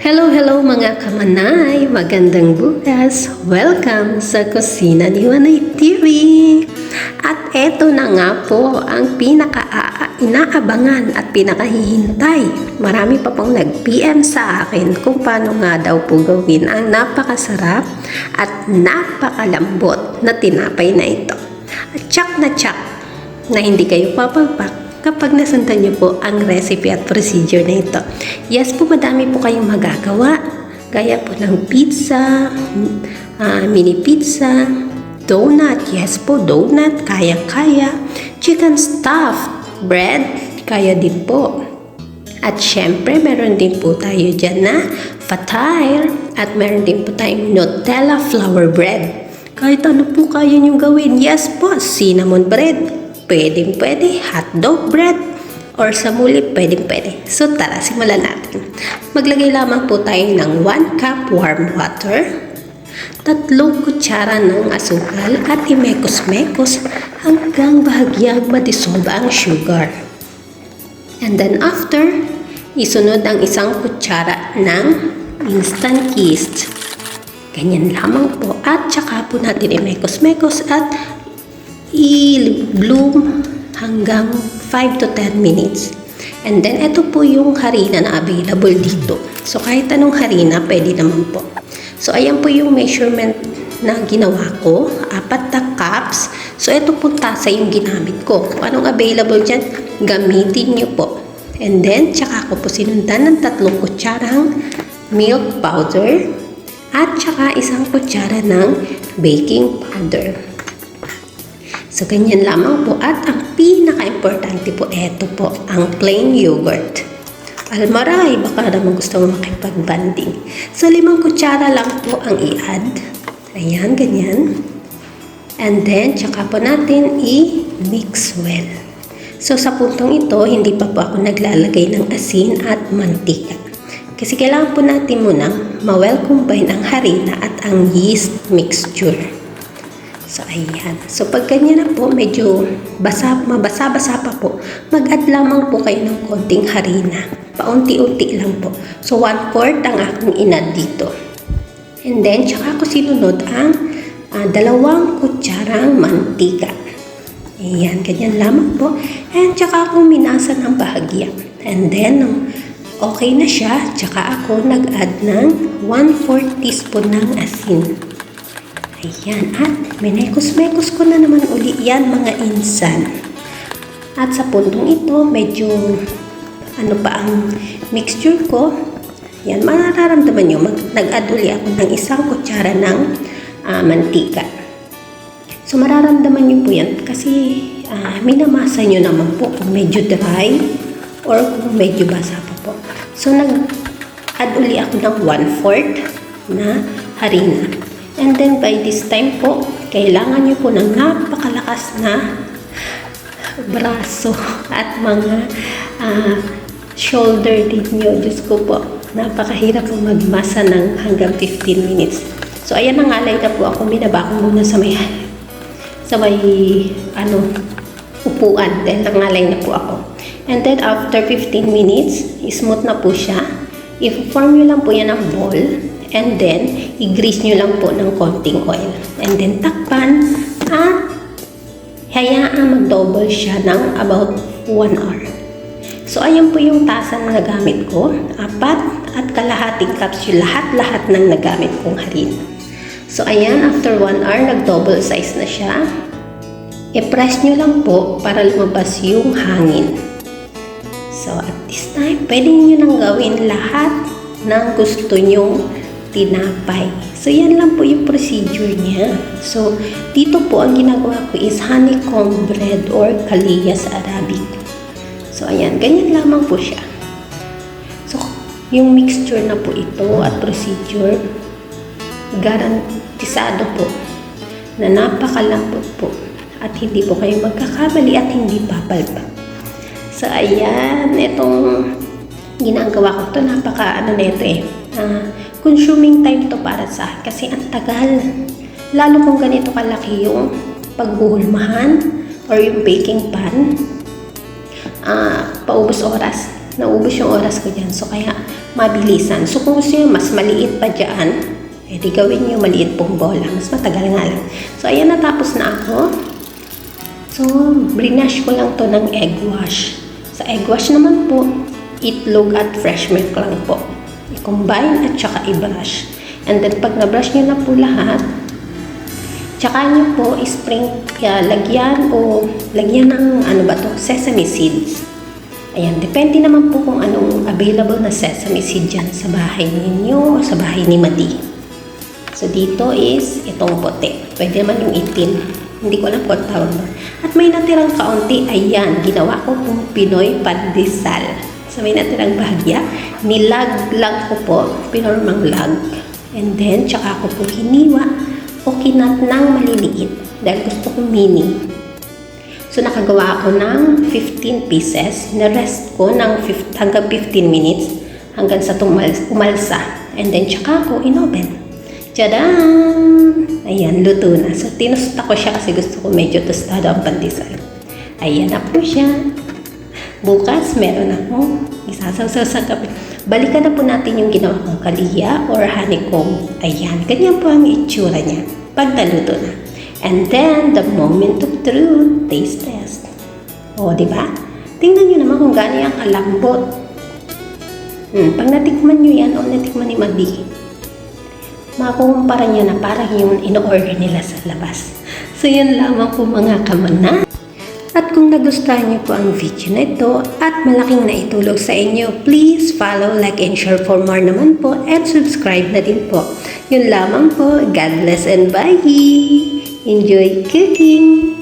Hello mga kamanay! Magandang bukas! Welcome sa Kusina ni Manay TV! At eto na nga po ang pinaka-inaabangan at pinakahihintay. Marami pa pong nag-PM sa akin kung paano nga daw po gawin ang napakasarap at napakalambot na tinapay na ito. At tsak na hindi kayo papagpak kapag nasundan niyo po ang recipe at procedure na ito. Yes po, madami po kayong magagawa. Gaya po ng pizza, mini pizza, donut. Yes po, donut, kaya-kaya. Chicken stuffed bread, kaya din po. At syempre, meron din po tayo dyan na fatire. At meron din po tayong Nutella flour bread. Kahit ano po kaya niyong gawin. Yes po, cinnamon bread. Pwede, hotdog bread, or sa muli, pwede. So tara, simulan natin. Maglagay lamang po tayo ng 1 cup warm water, 3 kutsara ng asukal at imekos-mekos hanggang bahagyang madissolve ang sugar. And then after, isunod ang 1 kutsara ng instant yeast. Ganyan lamang po. At saka po natin imekos-mekos at i-bloom hanggang 5 to 10 minutes. And then, ito po yung harina na available dito. So, kahit anong harina, pwede naman po. So, ayan po yung measurement na ginawa ko. 4 na cups. So, ito po tasa yung ginamit ko. Kung anong available dyan, gamitin nyo po. And then, tsaka ko po sinundan ng 3 kutsarang milk powder at tsaka 1 kutsara ng baking powder. So, ganyan lamang po. At ang pinaka-importante po, eto po, ang plain yogurt. Almaray, baka naman gusto mo makipagbanding. So, 5 kutsara lang po ang i-add. Ayan, ganyan. And then, tsaka po natin i-mix well. So, sa puntong ito, hindi pa po ako naglalagay ng asin at mantika. Kasi kailangan po natin munang ma-well combine ang harina at ang yeast mixture. So, ayan. So, pag ganyan na po, medyo mabasa-basa pa po, mag-add lamang po kayo ng konting harina. Paunti-unti lang po. So, 1/4 ang aking in-add dito. And then, tsaka ko sinunod ang 2 kutsarang mantika. Ayan, ganyan lamang po. And tsaka ako minasa ng bahagya. And then, okay na siya, tsaka ako nag-add ng 1/4 teaspoon ng asin. Ayan, at minekos-mekos ko na naman uli yan mga insan. At sa puntong ito, medyo pa ang mixture ko. Yan, mararamdaman nyo, nag-add uli ako ng 1 kutsara ng mantika. So, mararamdaman nyo po yan kasi minamasa nyo naman po kung medyo dry or kung medyo basa pa po. So, nag-add uli ako ng 1/4 na harina. And then, by this time po, kailangan nyo po ng napakalakas na braso at mga shoulder din nyo. Diyos ko po, napakahirap po magmasa ng hanggang 15 minutes. So, ayan, nangalay na po ako. Binaba ko muna sa may upuan. Dahil nangalay na po ako. And then, after 15 minutes, smooth na po siya. I-form nyo lang po yan ng ball. And then, i-grease nyo lang po ng konting oil. And then, takpan at hayaan mag-double siya ng about 1 hour. So, ayan po yung tasa na nagamit ko. 4 at kalahating cups yung lahat ng nagamit kong harina. So, ayan, after 1 hour, nag-double size na siya. I-press nyo lang po para lumabas yung hangin. So, at this time, pwede nyo nang gawin lahat ng gusto nyong tinapay. So, yan lang po yung procedure niya. So, dito po ang ginagawa ko is honeycomb bread or kaliyas Arabic. So, ayan. Ganyan lamang po siya. So, yung mixture na po ito at procedure, garantisado po na napakalambot po at hindi po kayo magkakamali at hindi papalpak. So, ayan. Itong ginagawa ko ito, consuming time to para sa akin kasi ang tagal. Lalo kung ganito kalaki yung pagbuhulmahan or yung baking pan, paubos oras. Naubos yung oras ko dyan. So, kaya mabilisan. So kung gusto nyo mas maliit pa dyan, di gawin nyo maliit pong bola. Mas matagal nga lang. So ayan, natapos na ako. So, brinash ko lang to ng egg wash. Sa egg wash naman po, itlog at fresh milk lang po. I-combine at saka i-brush. And then pag na-brush nyo na po lahat, tsaka nyo po lagyan ng sesame seeds. Ayan, depende naman po kung anong available na sesame seed dyan sa bahay ninyo o sa bahay ni Madi. So dito is itong puti. Pwede naman yung itim. Hindi ko alam kung tawag mo. At may natirang kaunti. Ayan, ginawa ko pong Pinoy pandesal. So may natirang bahagya. Nilag lang ko po. Pinormang lag. And then, tsaka ko po hiniwa o kinat ng maliliit dahil gusto ko mini. So nakagawa ako ng 15 pieces. Na-rest ko ng hanggang 15 minutes hanggang sa umalsa. And then, tsaka ko in-oven. Tadaan! Ayan, luto na. So, tinusta ko siya kasi gusto ko medyo tostado ang pandesal. Ayan na po siya. Bukas, meron akong isasawsaw sa kape. Balikan na po natin yung ginawa kong kaliya or honeycomb. Ayan, ganyan po ang itsura niya pag naluto na. And then, the moment of truth, taste test. O, diba? Tingnan nyo naman kung gaano yung kalambot. Pag natikman nyo yan o natikman ni Madi, makukumpara niya na parang yung in-order nila sa labas. So, yun lamang po mga kamana. At kung nagustuhan niyo po ang video na ito at malaking naitulog sa inyo, please follow, like, and share for more naman po and subscribe na din po. Yun lamang po. God bless and bye! Enjoy cooking!